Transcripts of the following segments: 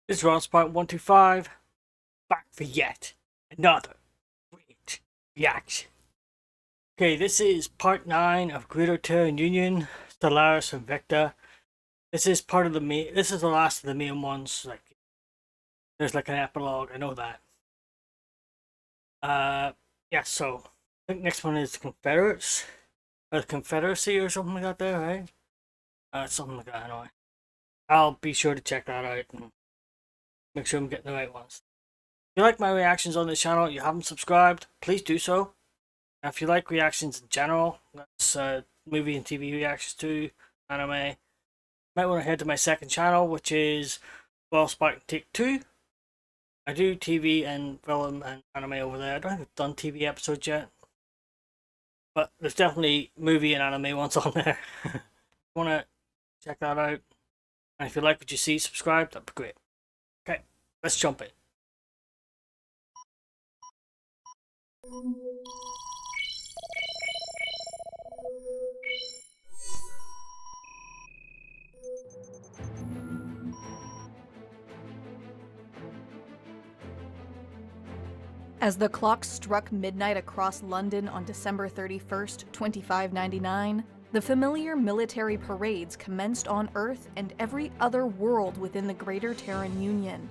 This is Ron125, back for yet another great reaction. Okay, this is part 9 of Greater Terran Union, Stellaris Invicta. This is part of the main, this is the last of the main ones, there's like an epilogue, I know that. Yeah, so, I think next one is the Confederates, or the Confederacy or something like that there, right? Something like that anyway. I'll be sure to check that out and make sure I'm getting the right ones. If you like my reactions on this channel and you haven't subscribed, please do so. And if you like reactions in general, that's movie and TV reactions to anime, you might want to head to my second channel, which is Well Spark Take 2. I do TV and film and anime over there. I don't think I've done TV episodes yet, but there's definitely movie and anime ones on there. If you want to check that out, and if you like what you see, subscribe, that'd be great. Okay, let's jump in. As the clock struck midnight across London on December 31st, 2599, the familiar military parades commenced on Earth and every other world within the Greater Terran Union.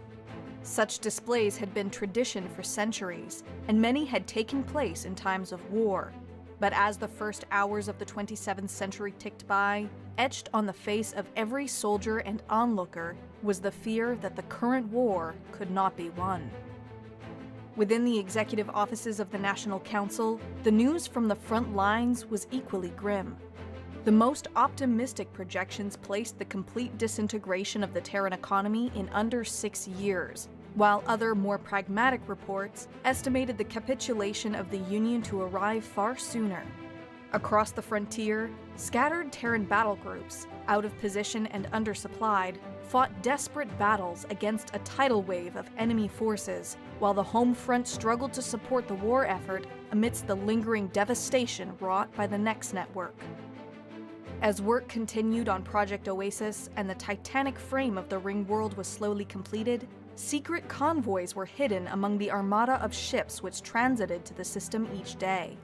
Such displays had been tradition for centuries, and many had taken place in times of war. But as the first hours of the 27th century ticked by, etched on the face of every soldier and onlooker was the fear that the current war could not be won. Within the executive offices of the National Council, the news from the front lines was equally grim. The most optimistic projections placed the complete disintegration of the Terran economy in under 6 years, while other more pragmatic reports estimated the capitulation of the Union to arrive far sooner. Across the frontier, scattered Terran battle groups, out of position and undersupplied, fought desperate battles against a tidal wave of enemy forces, while the home front struggled to support the war effort amidst the lingering devastation wrought by the Nex network. As work continued on Project Oasis and the titanic frame of the ring world was slowly completed, secret convoys were hidden among the armada of ships which transited to the system each day.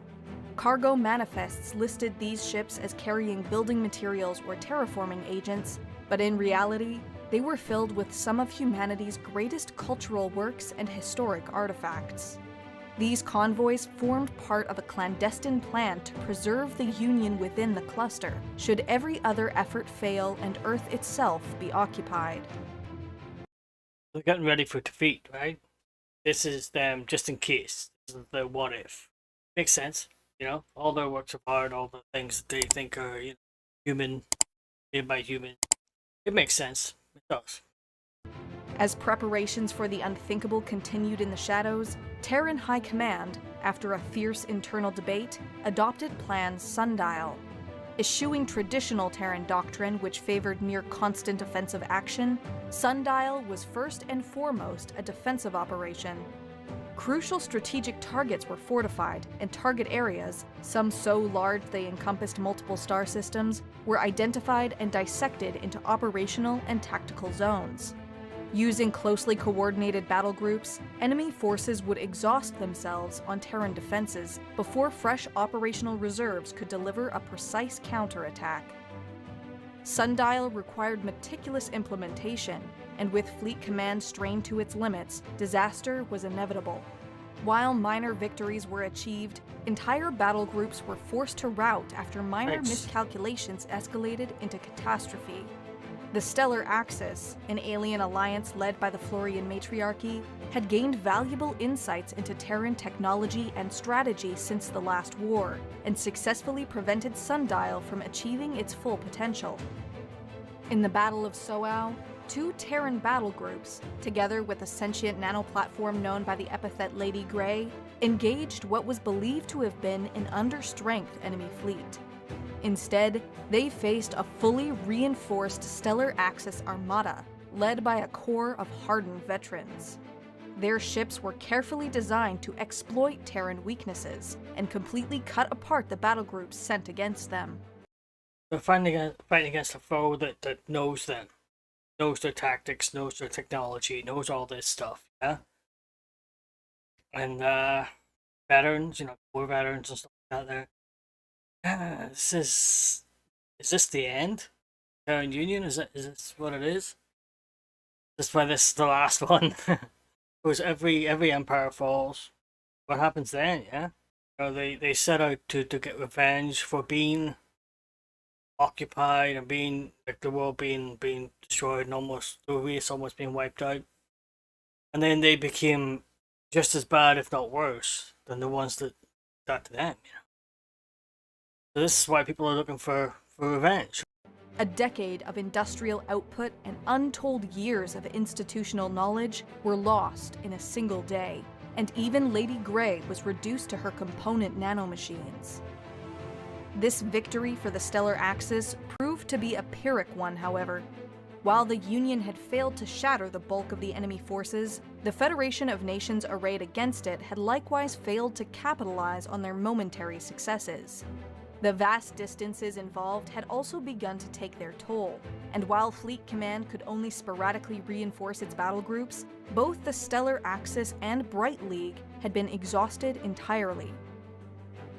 Cargo manifests listed these ships as carrying building materials or terraforming agents, but in reality, they were filled with some of humanity's greatest cultural works and historic artifacts. These convoys formed part of a clandestine plan to preserve the Union within the cluster, should every other effort fail and Earth itself be occupied. They're getting ready for defeat, right? This is them just in case. This is the what if. Makes sense, you know? All their works of art, all the things that they think are, you know, human, made by human. It makes sense. It does. As preparations for the unthinkable continued in the shadows, Terran High Command, after a fierce internal debate, adopted Plan Sundial. Eschewing traditional Terran doctrine which favored near constant offensive action, Sundial was first and foremost a defensive operation. Crucial strategic targets were fortified, and target areas, some so large they encompassed multiple star systems, were identified and dissected into operational and tactical zones. Using closely coordinated battle groups, enemy forces would exhaust themselves on Terran defenses before fresh operational reserves could deliver a precise counterattack. Sundial required meticulous implementation, and with fleet command strained to its limits, disaster was inevitable. While minor victories were achieved, entire battle groups were forced to rout after minor miscalculations escalated into catastrophe. The Stellar Axis, an alien alliance led by the Florian Matriarchy, had gained valuable insights into Terran technology and strategy since the last war, and successfully prevented Sundial from achieving its full potential. In the Battle of Soau, 2 Terran battle groups, together with a sentient nanoplatform known by the epithet Lady Grey, engaged what was believed to have been an understrength enemy fleet. Instead, they faced a fully reinforced Stellar Axis armada, led by a corps of hardened veterans. Their ships were carefully designed to exploit Terran weaknesses and completely cut apart the battle groups sent against them. They're fighting against a foe that knows them. knows their tactics, knows their technology, knows all this stuff, yeah? And veterans, war veterans and stuff like that there. This is this the end? Terran Union? Is this what it is? That's why this is the last one. Because every empire falls. What happens then, yeah? They set out to get revenge for being occupied and being like the world being destroyed and almost the race almost being wiped out. And then they became just as bad, if not worse, than the ones that got to them, So this is why people are looking for revenge. A decade of industrial output and untold years of institutional knowledge were lost in a single day, and even Lady Grey was reduced to her component nanomachines. This victory for the Stellar Axis proved to be a Pyrrhic one, however. While the Union had failed to shatter the bulk of the enemy forces, the Federation of Nations arrayed against it had likewise failed to capitalize on their momentary successes. The vast distances involved had also begun to take their toll, and while Fleet Command could only sporadically reinforce its battle groups, both the Stellar Axis and Bright League had been exhausted entirely.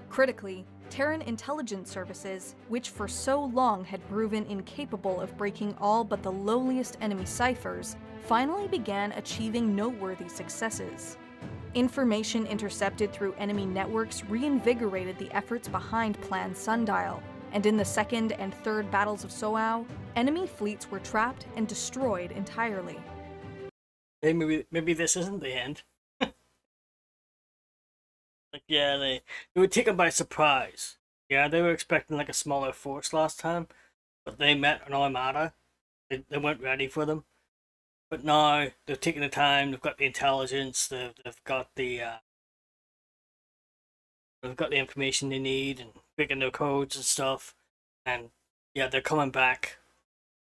Critically, Terran intelligence services, which for so long had proven incapable of breaking all but the lowliest enemy ciphers, finally began achieving noteworthy successes. Information intercepted through enemy networks reinvigorated the efforts behind Plan Sundial, and in the second and third battles of Soau, enemy fleets were trapped and destroyed entirely. Hey, maybe this isn't the end. Like, yeah, they were taken by surprise. Yeah, they were expecting like a smaller force last time, but they met an armada. They weren't ready for them. But now they've taken the time. They've got the intelligence. They've got the information they need and picking their codes and stuff. And yeah, they're coming back.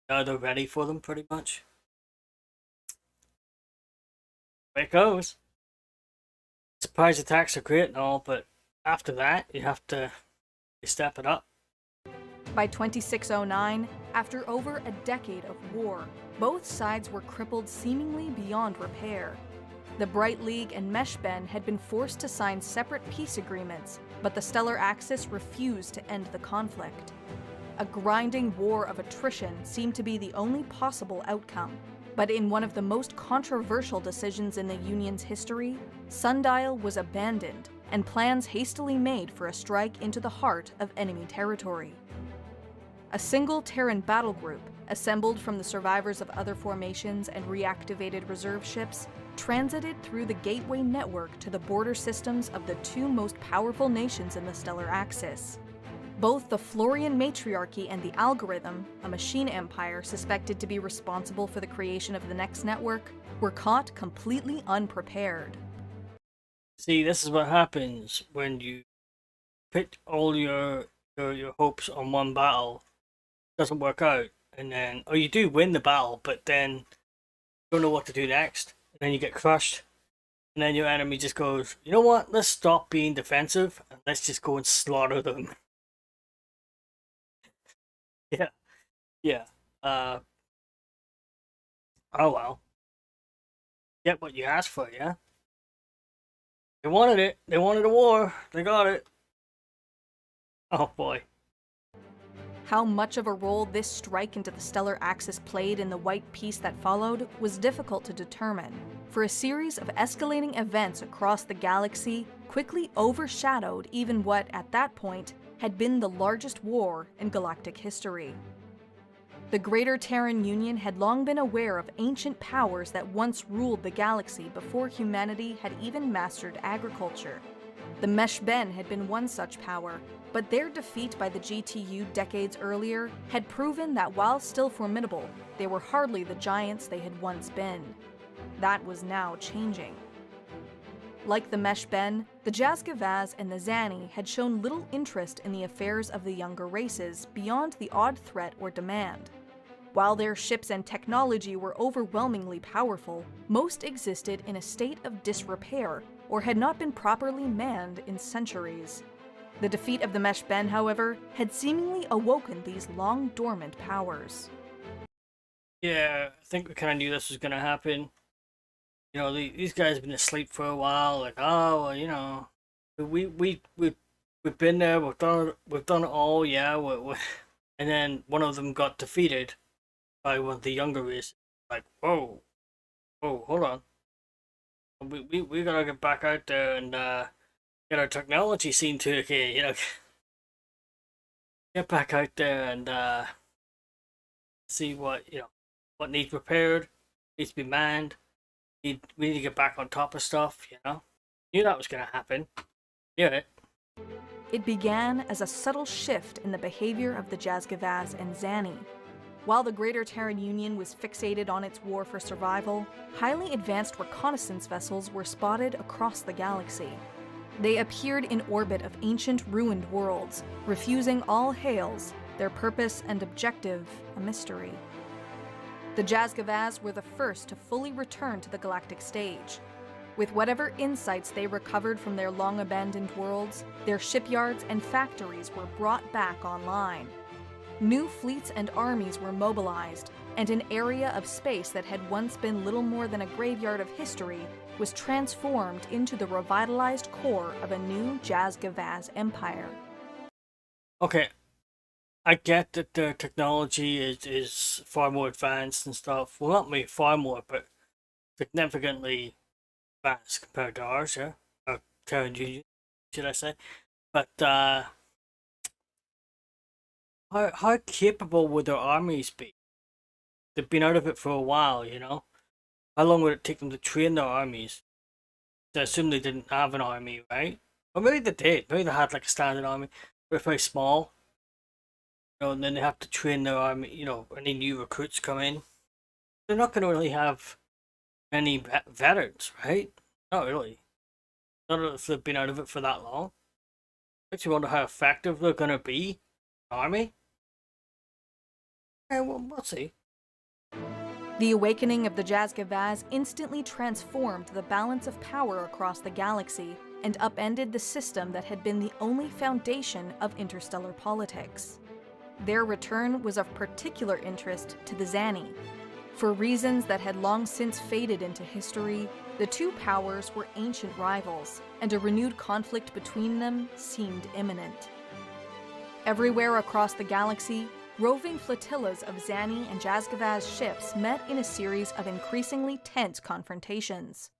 Now they're ready for them, pretty much. There it goes. Surprise attacks are great and all, but after that, you have to step it up. By 2609, after over a decade of war, both sides were crippled seemingly beyond repair. The Bright League and Meshben had been forced to sign separate peace agreements, but the Stellar Axis refused to end the conflict. A grinding war of attrition seemed to be the only possible outcome. But in one of the most controversial decisions in the Union's history, Sundial was abandoned, and plans hastily made for a strike into the heart of enemy territory. A single Terran battle group, assembled from the survivors of other formations and reactivated reserve ships, transited through the gateway network to the border systems of the two most powerful nations in the Stellar Axis. Both the Florian Matriarchy and the Algorithm, a machine empire suspected to be responsible for the creation of the next network, were caught completely unprepared. See, this is what happens when you put all your hopes on one battle. It doesn't work out, and then you do win the battle, but then you don't know what to do next, and then you get crushed, and then your enemy just goes, you know what? Let's stop being defensive and let's just go and slaughter them. Yeah, yeah. Oh well. Get what you asked for, yeah? They wanted it. They wanted a war. They got it. Oh boy. How much of a role this strike into the Stellar Axis played in the White Peace that followed was difficult to determine, for a series of escalating events across the galaxy quickly overshadowed even what, at that point, had been the largest war in galactic history. The Greater Terran Union had long been aware of ancient powers that once ruled the galaxy before humanity had even mastered agriculture. The Meshben had been one such power, but their defeat by the GTU decades earlier had proven that while still formidable, they were hardly the giants they had once been. That was now changing. Like the Meshben, the Jazgavaz and the Zani had shown little interest in the affairs of the younger races beyond the odd threat or demand. While their ships and technology were overwhelmingly powerful, most existed in a state of disrepair or had not been properly manned in centuries. The defeat of the Meshben, however, had seemingly awoken these long-dormant powers. Yeah, I think we kind of knew this was gonna happen. These guys have been asleep for a while. Like, oh, well, we've been there. We've done it all. Yeah, and then one of them got defeated by one of the younger races. Like, whoa, whoa, hold on. We gotta get back out there and get our technology seen to. Okay, get back out there and see what needs repaired, needs to be manned. We need to get back on top of stuff. Knew that was gonna happen. Yeah. It began as a subtle shift in the behavior of the Jazgavaz and Zani. While the Greater Terran Union was fixated on its war for survival, highly advanced reconnaissance vessels were spotted across the galaxy. They appeared in orbit of ancient ruined worlds, refusing all hails, their purpose and objective a mystery. The Jazgavaz were the first to fully return to the galactic stage. With whatever insights they recovered from their long-abandoned worlds, their shipyards and factories were brought back online. New fleets and armies were mobilized, and an area of space that had once been little more than a graveyard of history was transformed into the revitalized core of a new Jazgavaz empire. Okay, I get that their technology is far more advanced and stuff. Well, not maybe far more, but significantly advanced compared to ours, yeah? Or Terran Union, should I say. But how capable would their armies be? They've been out of it for a while, How long would it take them to train their armies? I assume they didn't have an army, right? Or maybe they did. Maybe they had like a standard army, but very small. And then they have to train their army, any new recruits come in. They're not going to really have many veterans, right? Not really. Not if they've been out of it for that long. Makes you wonder how effective they're going to be. Army? Yeah, well, we'll see. The awakening of the Jazgavaz instantly transformed the balance of power across the galaxy and upended the system that had been the only foundation of interstellar politics. Their return was of particular interest to the Zani. For reasons that had long since faded into history, the two powers were ancient rivals, and a renewed conflict between them seemed imminent. Everywhere across the galaxy, roving flotillas of Zani and Jazgavaz ships met in a series of increasingly tense confrontations.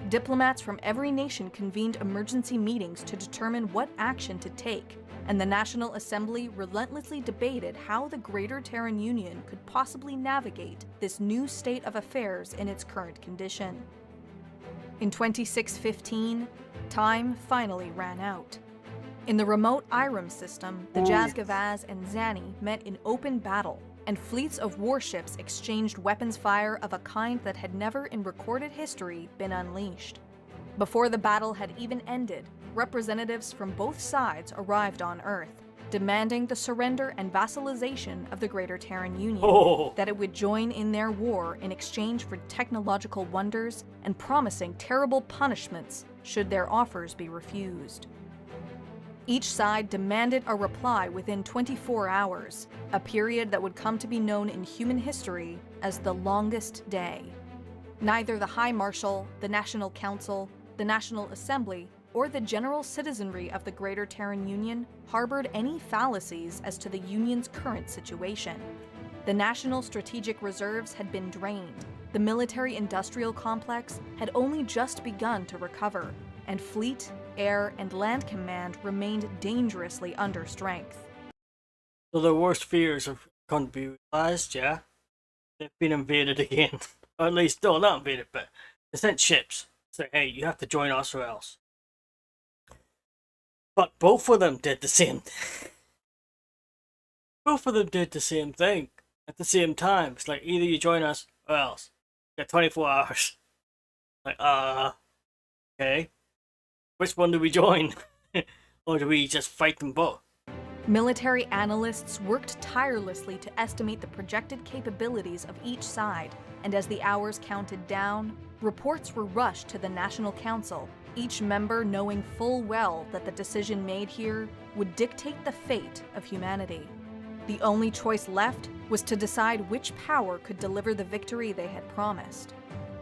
Diplomats from every nation convened emergency meetings to determine what action to take, and the National Assembly relentlessly debated how the Greater Terran Union could possibly navigate this new state of affairs in its current condition. In 2615, time finally ran out. In the remote Irem system, the Jazgavaz and Zani met in open battle, and fleets of warships exchanged weapons fire of a kind that had never in recorded history been unleashed. Before the battle had even ended, representatives from both sides arrived on Earth, demanding the surrender and vassalization of the Greater Terran Union, that it would join in their war in exchange for technological wonders and promising terrible punishments should their offers be refused. Each side demanded a reply within 24 hours, a period that would come to be known in human history as the longest day. Neither the High Marshal, the National Council, the National Assembly, or the general citizenry of the Greater Terran Union harbored any fallacies as to the Union's current situation. The national strategic reserves had been drained, the military-industrial complex had only just begun to recover, and fleet, air, and land command remained dangerously under strength. So their worst fears have come to be realized, yeah? They've been invaded again. Or at least, no, not invaded, but they sent ships. Say, hey, you have to join us or else. But both of them did the same thing. Both of them did the same thing at the same time. It's like, either you join us or else. You got 24 hours. Like, okay. Which one do we join? Or do we just fight them both? Military analysts worked tirelessly to estimate the projected capabilities of each side, and as the hours counted down, reports were rushed to the National Council, each member knowing full well that the decision made here would dictate the fate of humanity. The only choice left was to decide which power could deliver the victory they had promised.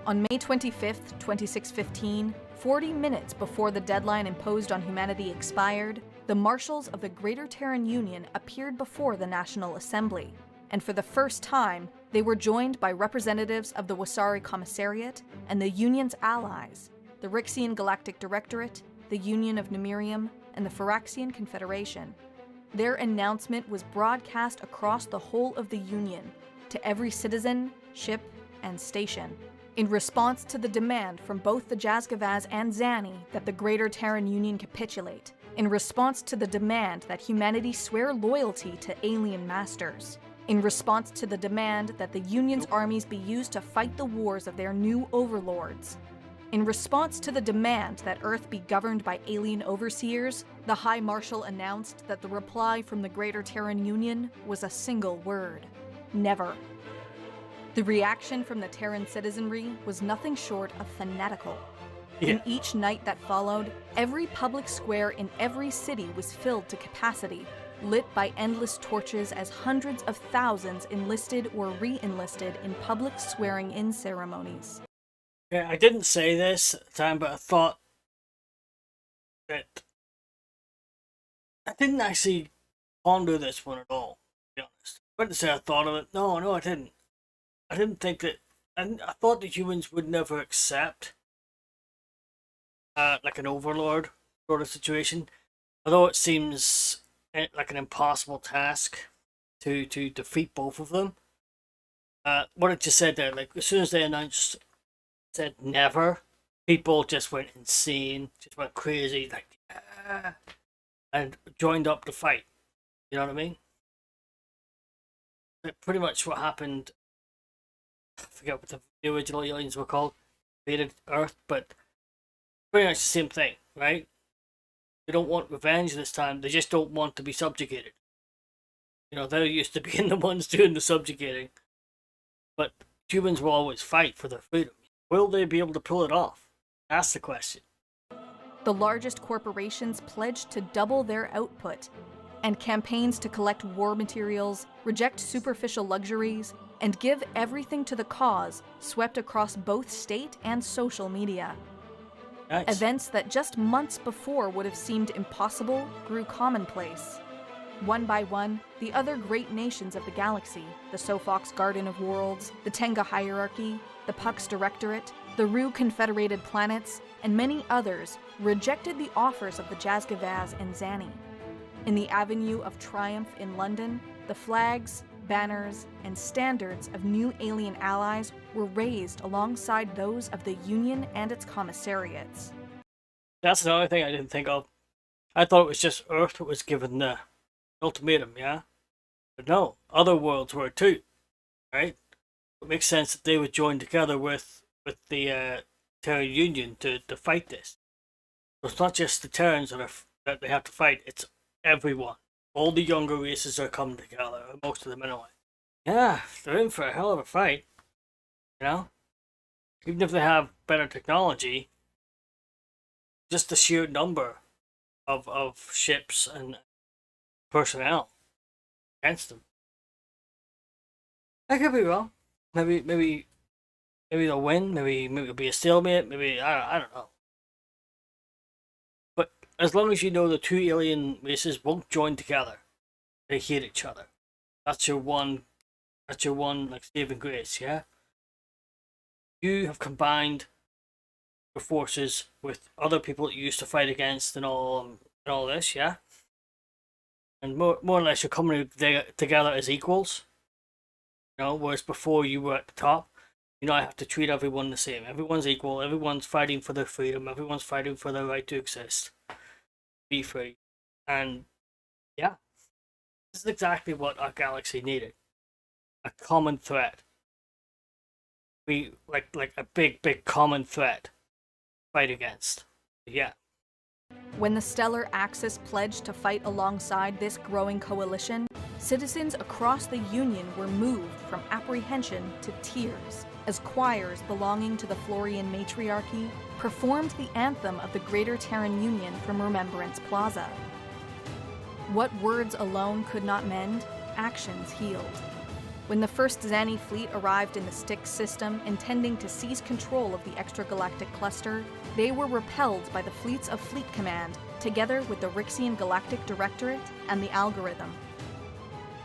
On May 25th, 2615, 40 minutes before the deadline imposed on humanity expired, the Marshals of the Greater Terran Union appeared before the National Assembly, and for the first time, they were joined by representatives of the Wasari Commissariat and the Union's allies, the Rixian Galactic Directorate, the Union of Numerium, and the Phyraxian Confederation. Their announcement was broadcast across the whole of the Union, to every citizen, ship, and station, in response to the demand from both the Jazgavaz and Zani that the Greater Terran Union capitulate, in response to the demand that humanity swear loyalty to alien masters, in response to the demand that the Union's armies be used to fight the wars of their new overlords. In response to the demand that Earth be governed by alien overseers, the High Marshal announced that the reply from the Greater Terran Union was a single word: never. The reaction from the Terran citizenry was nothing short of fanatical. In each night that followed, every public square in every city was filled to capacity, lit by endless torches as hundreds of thousands enlisted or re-enlisted in public swearing-in ceremonies. Yeah, I didn't say this at the time, but I thought that I didn't actually ponder this one at all, to be honest. I wouldn't say I thought of it. No, I didn't. I didn't think that. I thought the humans would never accept like an overlord sort of situation, although it seems like an impossible task to defeat both of them. What I just said there, like as soon as they said never, people just went insane, just went crazy, like and joined up to fight. You know what I mean? But pretty much what happened. I forget what the original aliens were called, invaded Earth, but pretty much the same thing, right? They don't want revenge this time. They just don't want to be subjugated. You know, they're used to being the ones doing the subjugating. But humans will always fight for their freedom. Will they be able to pull it off? That's the question. The largest corporations pledged to double their output, and campaigns to collect war materials, reject superficial luxuries, and give everything to the cause swept across both state and social media. Nice. Events that just months before would have seemed impossible grew commonplace. One by one, the other great nations of the galaxy, the Sofox Garden of Worlds, the Tenga Hierarchy, the Pux Directorate, the Ru Confederated Planets, and many others, rejected the offers of the Jazgavaz and Zani. In the Avenue of Triumph in London, the flags, banners, and standards of new alien allies were raised alongside those of the Union and its commissariats. That's another thing I didn't think of. I thought it was just Earth that was given the ultimatum, yeah? But no, other worlds were too, right? It makes sense that they would join together with the Terran Union to fight this. So it's not just the Terrans that they have to fight, it's everyone. All the younger races are coming together, most of them anyway. Yeah, they're in for a hell of a fight, you know? Even if they have better technology, just the sheer number of ships and personnel against them. I could be wrong. Maybe they'll win. Maybe it'll be a stalemate. Maybe I don't know. But as long as you know the two alien races won't join together, they hate each other. That's your one like saving grace. Yeah. You have combined your forces with other people that you used to fight against and all this. Yeah. And more or less, you're coming together as equals. You know, whereas before you were at the top, you know, I have to treat everyone the same. Everyone's equal. Everyone's fighting for their freedom. Everyone's fighting for their right to exist, be free, and yeah, this is exactly what our galaxy needed: a common threat. We like a big common threat to fight against. Yeah. When the Stellar Axis pledged to fight alongside this growing coalition, citizens across the Union were moved from apprehension to tears as choirs belonging to the Florian Matriarchy performed the anthem of the Greater Terran Union from Remembrance Plaza. What words alone could not mend, actions healed. When the first Xani fleet arrived in the Styx system, intending to seize control of the extragalactic cluster, they were repelled by the fleets of Fleet Command, together with the Rixian Galactic Directorate and the Algorithm.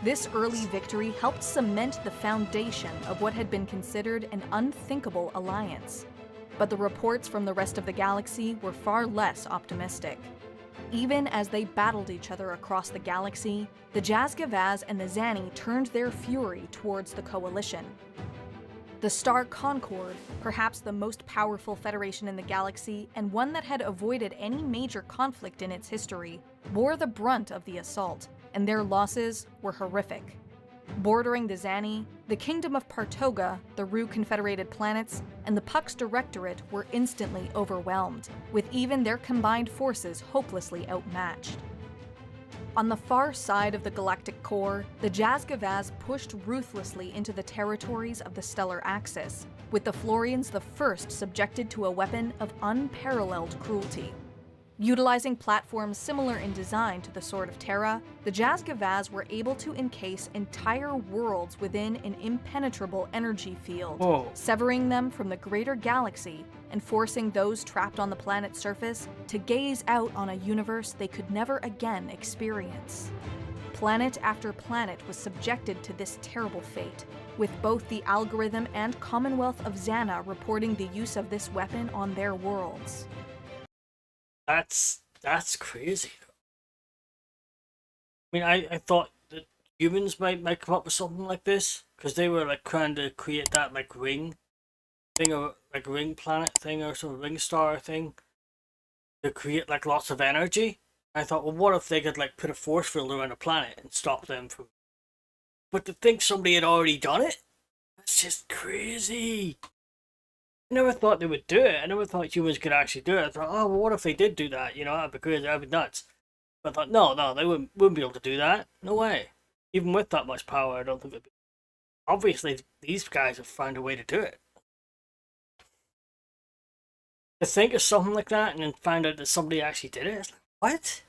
This early victory helped cement the foundation of what had been considered an unthinkable alliance. But the reports from the rest of the galaxy were far less optimistic. Even as they battled each other across the galaxy, the Jazgavaz and the Xani turned their fury towards the Coalition. The Star Concord, perhaps the most powerful federation in the galaxy and one that had avoided any major conflict in its history, bore the brunt of the assault, and their losses were horrific. Bordering the Xani, the Kingdom of Partoga, the Rue Confederated Planets, and the Pux Directorate were instantly overwhelmed, with even their combined forces hopelessly outmatched. On the far side of the galactic core, the Jazgavaz pushed ruthlessly into the territories of the Stellar Axis, with the Florians the first subjected to a weapon of unparalleled cruelty. Utilizing platforms similar in design to the Sword of Terra, the Jazgavaz were able to encase entire worlds within an impenetrable energy field, severing them from the greater galaxy and forcing those trapped on the planet's surface to gaze out on a universe they could never again experience. Planet after planet was subjected to this terrible fate, with both the Algorithm and Commonwealth of Xana reporting the use of this weapon on their worlds. That's crazy. I mean, I thought that humans might come up with something like this, because they were like trying to create that like ring thing, or like ring planet thing, or some ring star thing, to create like lots of energy. I thought, well, what if they could like put a force field around a planet and stop them from? But to think somebody had already done it, that's just crazy. I never thought they would do it. I never thought humans could actually do it. I thought, oh, well, what if they did do that? You know, that'd be crazy, that'd be nuts. But I thought, no, they wouldn't be able to do that. No way. Even with that much power, I don't think they'd be. Obviously, these guys have found a way to do it. To think of something like that and then find out that somebody actually did it, it's like, what?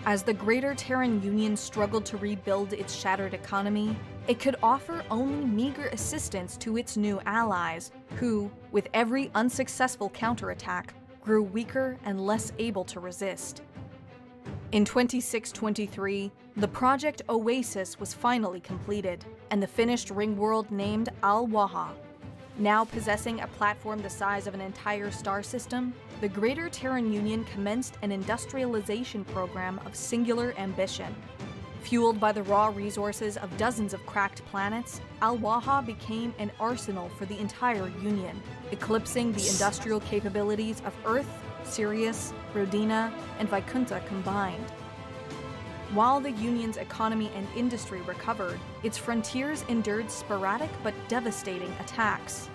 As the Greater Terran Union struggled to rebuild its shattered economy, it could offer only meager assistance to its new allies, who, with every unsuccessful counterattack, grew weaker and less able to resist. In 2623, the Project Oasis was finally completed, and the finished ring world named Al-Waha. Now possessing a platform the size of an entire star system, the Greater Terran Union commenced an industrialization program of singular ambition. Fueled by the raw resources of dozens of cracked planets, Al-Waha became an arsenal for the entire Union, eclipsing the industrial capabilities of Earth, Sirius, Rodina, and Vikunta combined. While the Union's economy and industry recovered, its frontiers endured sporadic but devastating attacks.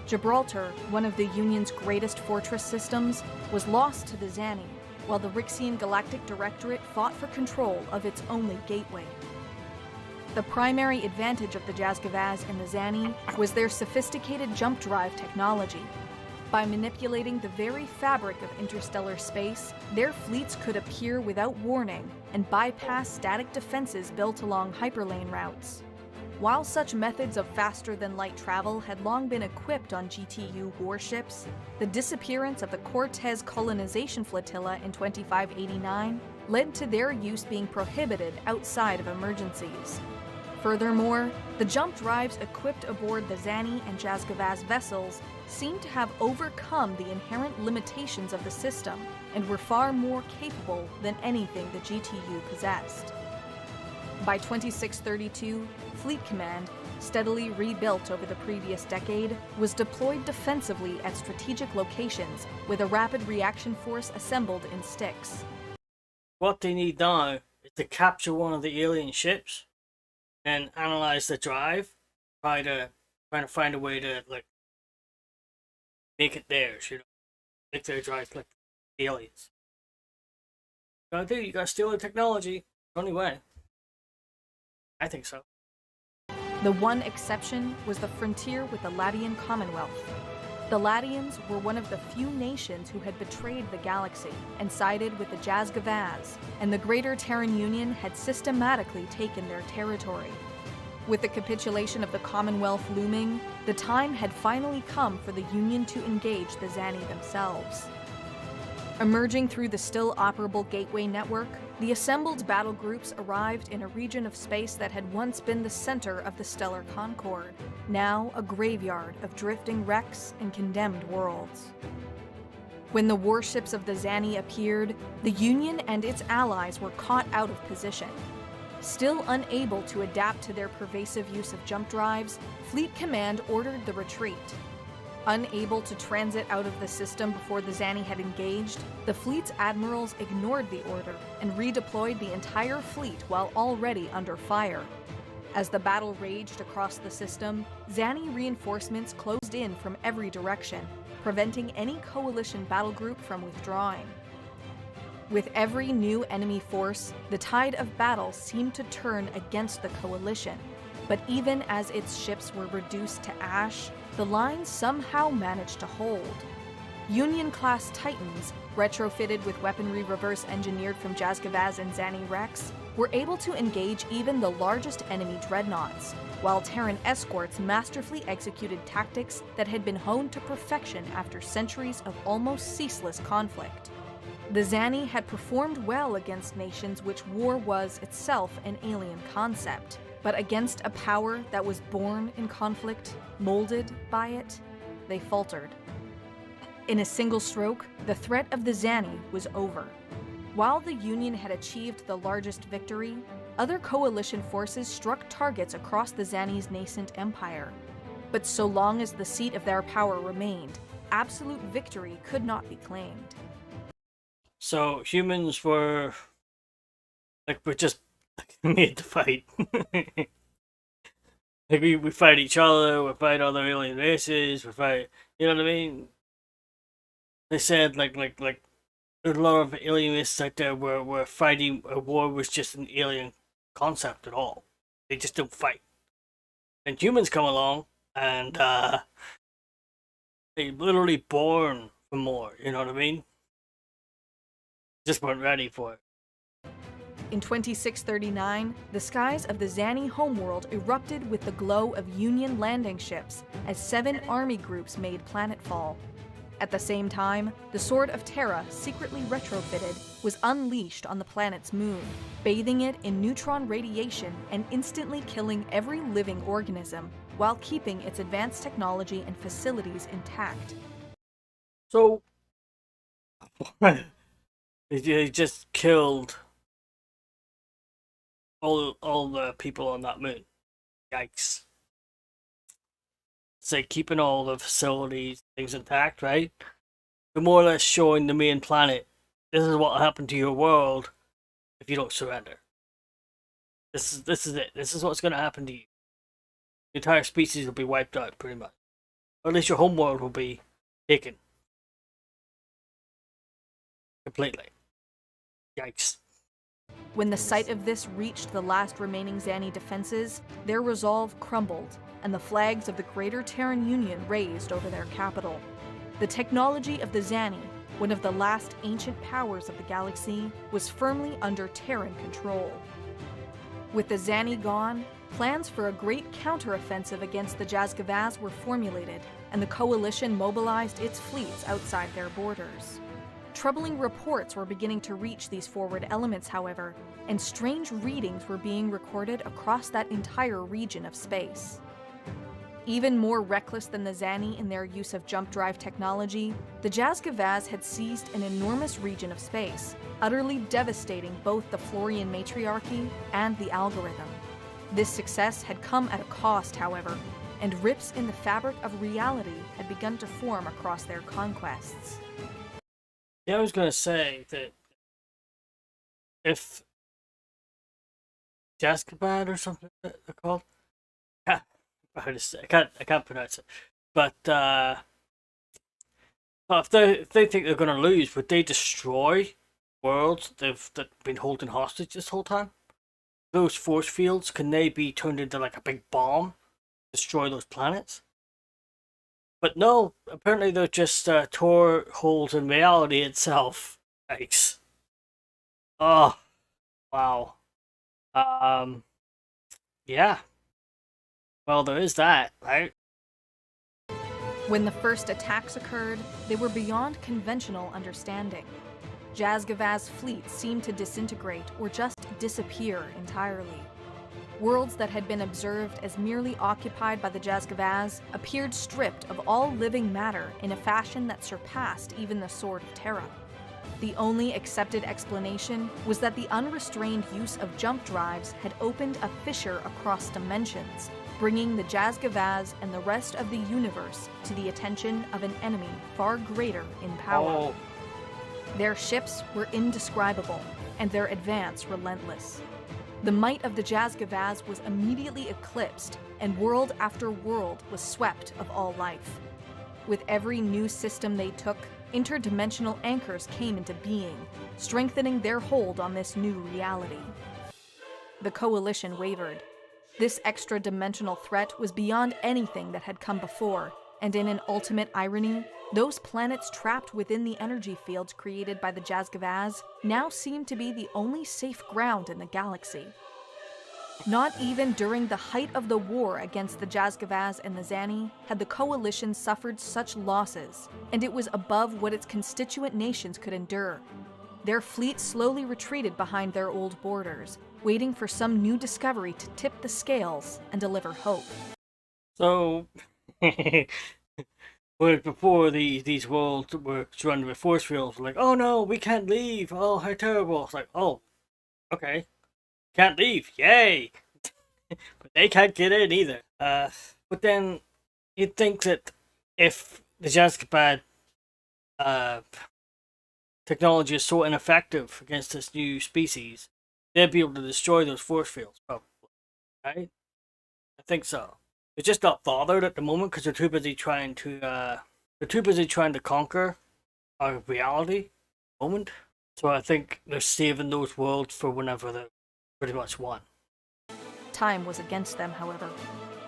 Gibraltar, one of the Union's greatest fortress systems, was lost to the Xani, while the Rixian Galactic Directorate fought for control of its only gateway. The primary advantage of the Jazgavaz and the Xani was their sophisticated jump drive technology. By manipulating the very fabric of interstellar space, their fleets could appear without warning and bypass static defenses built along hyperlane routes. While such methods of faster-than-light travel had long been equipped on GTU warships, the disappearance of the Cortez colonization flotilla in 2589 led to their use being prohibited outside of emergencies. Furthermore, the jump drives equipped aboard the Xani and Jazgavaz vessels seemed to have overcome the inherent limitations of the system and were far more capable than anything the GTU possessed. By 2632, Fleet Command, steadily rebuilt over the previous decade, was deployed defensively at strategic locations with a rapid reaction force assembled in Styx. What they need now is to capture one of the alien ships and analyze the drive, trying to find a way to like make it theirs, you know, make their drive like the aliens. You gotta steal the technology. The only way. I think so. The one exception was the frontier with the Latian Commonwealth. The Latians were one of the few nations who had betrayed the galaxy and sided with the Jazgavaz, and the Greater Terran Union had systematically taken their territory. With the capitulation of the Commonwealth looming, the time had finally come for the Union to engage the Zani themselves. Emerging through the still operable Gateway network, the assembled battle groups arrived in a region of space that had once been the center of the stellar concord, now a graveyard of drifting wrecks and condemned worlds. When the warships of the Zani appeared, the Union and its allies were caught out of position. Still unable to adapt to their pervasive use of jump drives, Fleet Command ordered the retreat. Unable to transit out of the system before the Zani had engaged, the fleet's admirals ignored the order and redeployed the entire fleet while already under fire. As the battle raged across the system, Zani reinforcements closed in from every direction, preventing any coalition battle group from withdrawing. With every new enemy force, the tide of battle seemed to turn against the coalition, but even as its ships were reduced to ash, the line somehow managed to hold. Union-class Titans, retrofitted with weaponry reverse-engineered from Jazgavaz and Zani wrecks, were able to engage even the largest enemy dreadnoughts, while Terran escorts masterfully executed tactics that had been honed to perfection after centuries of almost ceaseless conflict. The Zani had performed well against nations which war was itself an alien concept, but against a power that was born in conflict, molded by it, they faltered. In a single stroke, the threat of the Zani was over. While the Union had achieved the largest victory, other coalition forces struck targets across the Zani's nascent empire. But so long as the seat of their power remained, absolute victory could not be claimed. So humans were we're just made to fight. we fight each other, we fight other alien races, we fight, you know what I mean? They said like there's a lot of alien races out there where fighting a war was just an alien concept at all. They just don't fight. And humans come along and they literally born for more, you know what I mean? Just weren't ready for it. In 2639, the skies of the Zani homeworld erupted with the glow of Union landing ships as 7 army groups made planetfall. At the same time, the Sword of Terra, secretly retrofitted, was unleashed on the planet's moon, bathing it in neutron radiation and instantly killing every living organism, while keeping its advanced technology and facilities intact. So, they just killed all the people on that moon. Yikes. Say keeping all the facilities, things intact, right? They're more or less showing the main planet, this is what happened to your world if you don't surrender. This is it. This is what's gonna happen to you. The entire species will be wiped out pretty much. Or at least your home world will be taken. Completely. Yikes. When the sight of this reached the last remaining Zani defenses, their resolve crumbled, and the flags of the Greater Terran Union raised over their capital. The technology of the Zani, one of the last ancient powers of the galaxy, was firmly under Terran control. With the Zani gone, plans for a great counteroffensive against the Jazgavaz were formulated, and the coalition mobilized its fleets outside their borders. Troubling reports were beginning to reach these forward elements, however, and strange readings were being recorded across that entire region of space. Even more reckless than the Zani in their use of jump drive technology, the Jazgavaz had seized an enormous region of space, utterly devastating both the Florian matriarchy and the algorithm. This success had come at a cost, however, and rips in the fabric of reality had begun to form across their conquests. Yeah, I was gonna say that if Jaskabad or something they're called, yeah, I can't pronounce it. But if they think they're gonna lose, would they destroy worlds that been holding hostage this whole time? Those force fields, can they be turned into like a big bomb, destroy those planets? But no, apparently they're just tore holes in reality itself. Yikes. Oh, wow. Um, yeah. Well, there is that, right? When the first attacks occurred, they were beyond conventional understanding. Jazgavaz's fleet seemed to disintegrate or just disappear entirely. Worlds that had been observed as merely occupied by the Jazgavaz appeared stripped of all living matter in a fashion that surpassed even the Sword of Terra. The only accepted explanation was that the unrestrained use of jump drives had opened a fissure across dimensions, bringing the Jazgavaz and the rest of the universe to the attention of an enemy far greater in power. Oh, Their ships were indescribable, and their advance relentless. The might of the Jazgavaz was immediately eclipsed, and world after world was swept of all life. With every new system they took, interdimensional anchors came into being, strengthening their hold on this new reality. The Coalition wavered. This extra-dimensional threat was beyond anything that had come before, and in an ultimate irony, those planets trapped within the energy fields created by the Jazgavaz now seemed to be the only safe ground in the galaxy. Not even during the height of the war against the Jazgavaz and the Zani had the Coalition suffered such losses, and it was above what its constituent nations could endure. Their fleet slowly retreated behind their old borders, waiting for some new discovery to tip the scales and deliver hope. so whereas before these worlds were surrounded with force fields, like, oh no, we can't leave. Oh, how terrible! It's like, oh, okay, can't leave, yay! But they can't get in either. But then you'd think that if the Jazgabad technology is so ineffective against this new species, they'd be able to destroy those force fields, probably. Right? I think so. They're just not bothered at the moment because they're too busy trying to conquer our reality at the moment. So I think they're saving those worlds for whenever they're pretty much won. Time was against them, however.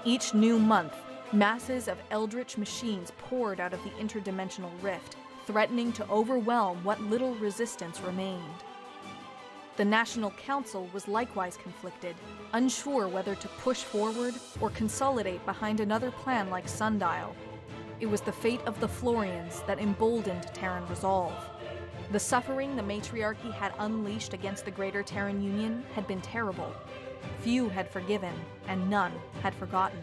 Each new month, masses of eldritch machines poured out of the interdimensional rift, threatening to overwhelm what little resistance remained. The National Council was likewise conflicted, unsure whether to push forward or consolidate behind another plan like Sundial. It was the fate of the Florians that emboldened Terran resolve. The suffering the Matriarchy had unleashed against the Greater Terran Union had been terrible. Few had forgiven, and none had forgotten.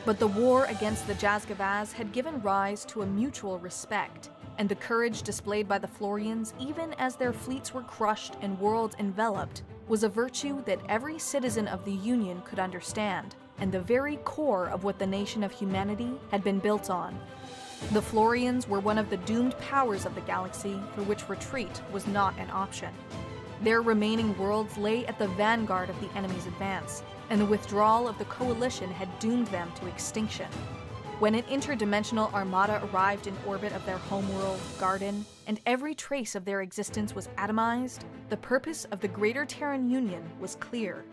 But the war against the Jazgavaz had given rise to a mutual respect, and the courage displayed by the Florians, even as their fleets were crushed and worlds enveloped, was a virtue that every citizen of the Union could understand, and the very core of what the nation of humanity had been built on. The Florians were one of the doomed powers of the galaxy for which retreat was not an option. Their remaining worlds lay at the vanguard of the enemy's advance, and the withdrawal of the Coalition had doomed them to extinction. When an interdimensional armada arrived in orbit of their homeworld, Garden, and every trace of their existence was atomized, the purpose of the Greater Terran Union was clear.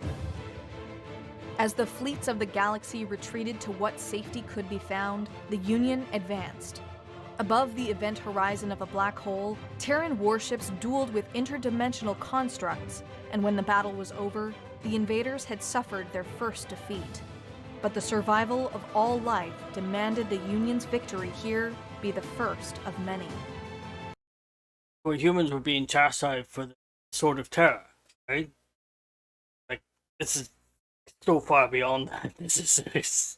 As the fleets of the galaxy retreated to what safety could be found, the Union advanced. Above the event horizon of a black hole, Terran warships dueled with interdimensional constructs, and when the battle was over, the invaders had suffered their first defeat. But the survival of all life demanded the Union's victory here be the first of many. Where humans were being chastised for the Sword of Terror, right? Like, this is so far beyond that. This is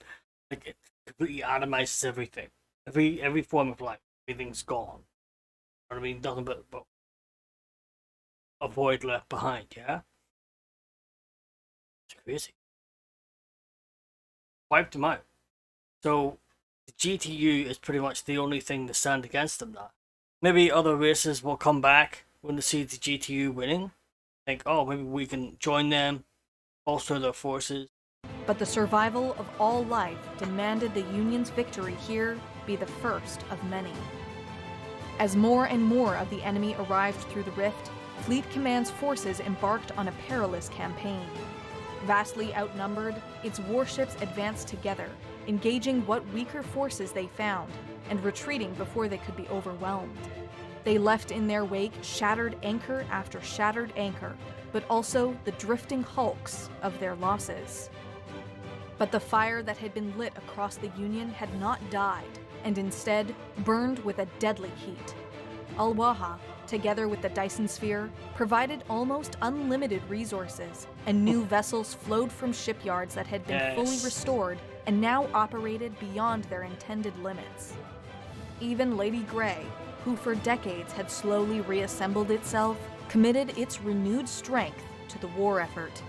like, it completely atomizes everything. Every form of life, everything's gone. You know what I mean? Nothing but a void left behind, yeah? It's crazy. Wiped them out. So the GTU is pretty much the only thing to stand against them now. Maybe other races will come back when they see the GTU winning. Think, oh, maybe we can join them, bolster their forces. But the survival of all life demanded the Union's victory here be the first of many. As more and more of the enemy arrived through the rift, Fleet Command's forces embarked on a perilous campaign. Vastly outnumbered, its warships advanced together, engaging what weaker forces they found, and retreating before they could be overwhelmed. They left in their wake shattered anchor after shattered anchor, but also the drifting hulks of their losses. But the fire that had been lit across the Union had not died, and instead burned with a deadly heat. Al-Waha, together with the Dyson Sphere, provided almost unlimited resources, and new vessels flowed from shipyards that had been fully restored and now operated beyond their intended limits. Even Lady Grey, who for decades had slowly reassembled itself, committed its renewed strength to the war effort.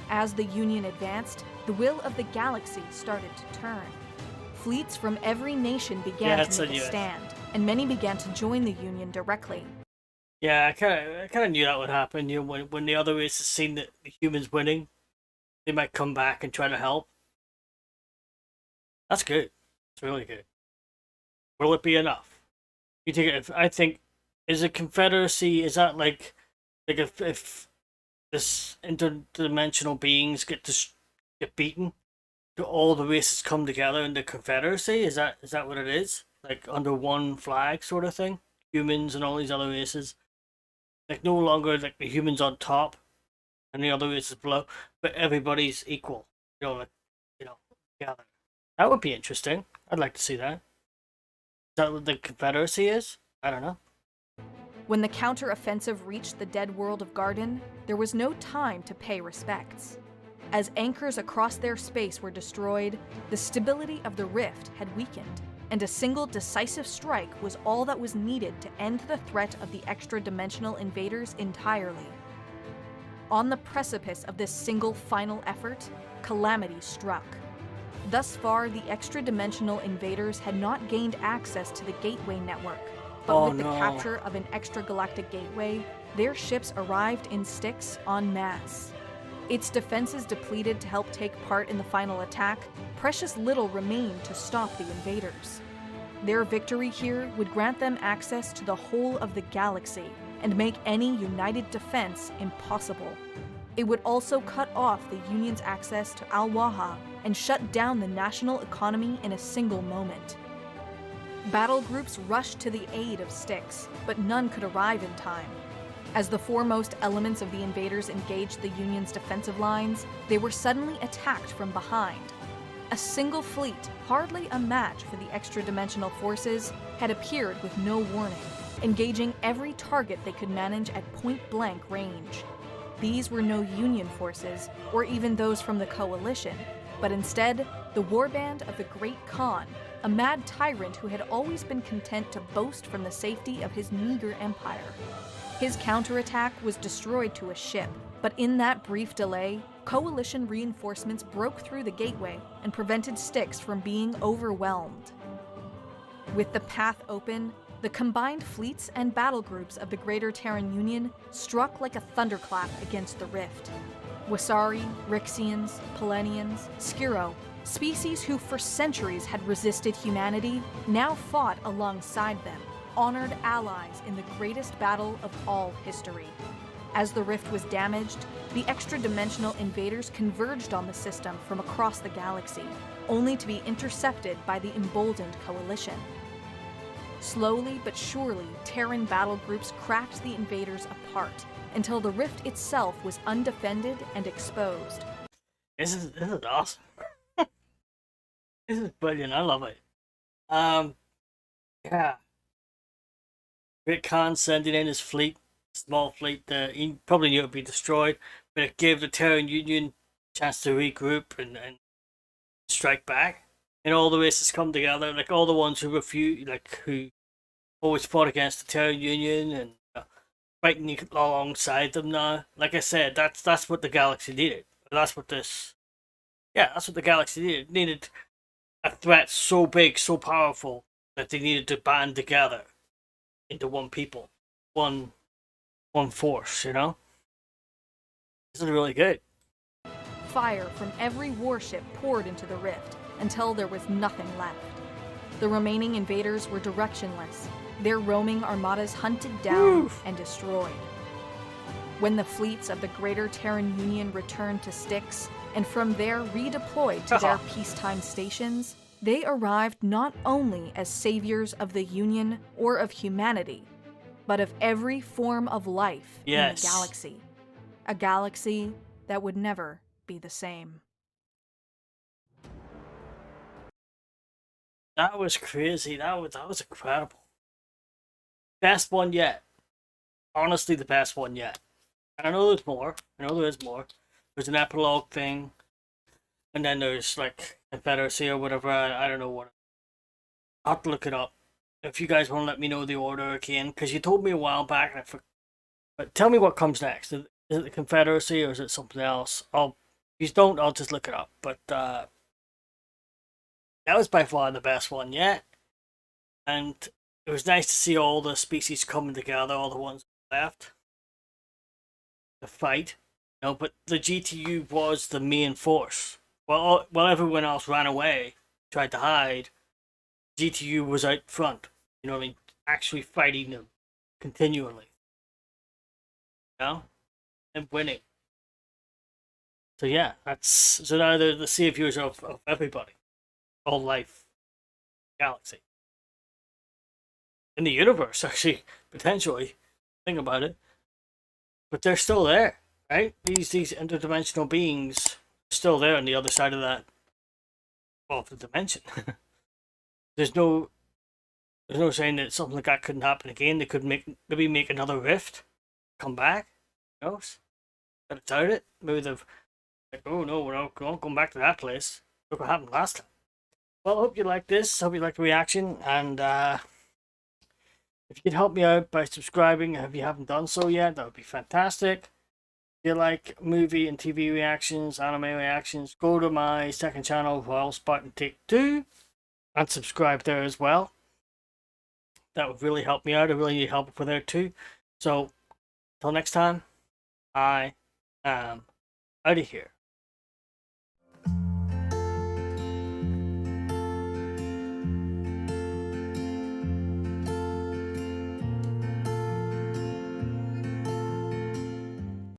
As the Union advanced, the will of the galaxy started to turn. Fleets from every nation began to make a stand, and many began to join the Union directly. Yeah, I kind of knew that would happen. You know, when the other races seen that the humans winning, they might come back and try to help. That's good. It's really good. Will it be enough? You think? I think, is a confederacy? Is that like if this interdimensional beings get beaten, do all the races come together in the confederacy? Is that what it is? Like under one flag sort of thing? Humans and all these other races. Like no longer like the humans on top and the other races below, but everybody's equal. Together. That would be interesting. I'd like to see that. Is that what the Confederacy is? I don't know. When the counter-offensive reached the dead world of Garden, there was no time to pay respects. As anchors across their space were destroyed, the stability of the rift had weakened, and a single decisive strike was all that was needed to end the threat of the extra-dimensional invaders entirely. On the precipice of this single final effort, calamity struck. Thus far, the extra-dimensional invaders had not gained access to the Gateway network, but with the capture of an extragalactic gateway, their ships arrived in Styx en masse. Its defenses depleted to help take part in the final attack, precious little remained to stop the invaders. Their victory here would grant them access to the whole of the galaxy and make any united defense impossible. It would also cut off the Union's access to Al-Waha and shut down the national economy in a single moment. Battle groups rushed to the aid of Styx, but none could arrive in time. As the foremost elements of the invaders engaged the Union's defensive lines, they were suddenly attacked from behind. A single fleet, hardly a match for the extra-dimensional forces, had appeared with no warning, engaging every target they could manage at point-blank range. These were no Union forces, or even those from the Coalition, but instead, the warband of the Great Khan, a mad tyrant who had always been content to boast from the safety of his meager empire. His counterattack was destroyed to a ship, but in that brief delay, Coalition reinforcements broke through the gateway and prevented Styx from being overwhelmed. With the path open, the combined fleets and battle groups of the Greater Terran Union struck like a thunderclap against the rift. Wasari, Rixians, Polenians, Skiro, species who for centuries had resisted humanity, now fought alongside them, honored allies in the greatest battle of all history. As the rift was damaged, the extra-dimensional invaders converged on the system from across the galaxy, only to be intercepted by the emboldened Coalition. Slowly but surely, Terran battle groups cracked the invaders apart, until the rift itself was undefended and exposed. This is awesome. This is brilliant. I love it. Yeah. Great Khan sending in his fleet, small fleet. He probably knew it would be destroyed, but it gave the Terran Union a chance to regroup and strike back. And all the races come together, like all the ones who who always fought against the Terran Union and fighting alongside them now. Like I said, that's what the galaxy needed. That's what the galaxy needed. It needed a threat so big, so powerful that they needed to band together into one people, one force. You know, this is really good. Fire from every warship poured into the rift until there was nothing left. The remaining invaders were directionless, their roaming armadas hunted down and destroyed. When the fleets of the Greater Terran Union returned to Styx, and from there redeployed to their peacetime stations, They arrived not only as saviors of the Union or of humanity, but of every form of life in the galaxy. A galaxy that would never be the same. That was crazy. That was incredible. Best one yet. Honestly, the best one yet. I know there's more. I know there is more. There's an epilogue thing, and then there's like Confederacy or whatever. I don't know what. I'll have to look it up. If you guys want to let me know the order again, because you told me a while back, and I forgot. But tell me what comes next. Is it the Confederacy or is it something else? If you don't, I'll just look it up. But that was by far the best one yet, and it was nice to see all the species coming together, all the ones left, to fight. You know, but the GTU was the main force. While everyone else ran away, tried to hide, GTU was out front. You know what I mean? Actually fighting them continually. You know? And winning. So yeah, so now they're the saviors of everybody. All life. Galaxy. In the universe, actually, potentially. Think about it. But they're still there, right? These interdimensional beings are still there on the other side of that, well, the dimension. there's no saying that something like that couldn't happen again. They could maybe make another rift, come back. Who knows? But I doubt it. Maybe they've like, oh no, we're not going back to that place. Look what happened last time. Well, I hope you like this. Hope you like the reaction, and if you could help me out by subscribing if you haven't done so yet, that would be fantastic. If you like movie and TV reactions, anime reactions, go to my second channel, Royal Spartan Take 2, and subscribe there as well. That would really help me out. I really need help for there too. So, till next time, I am out of here.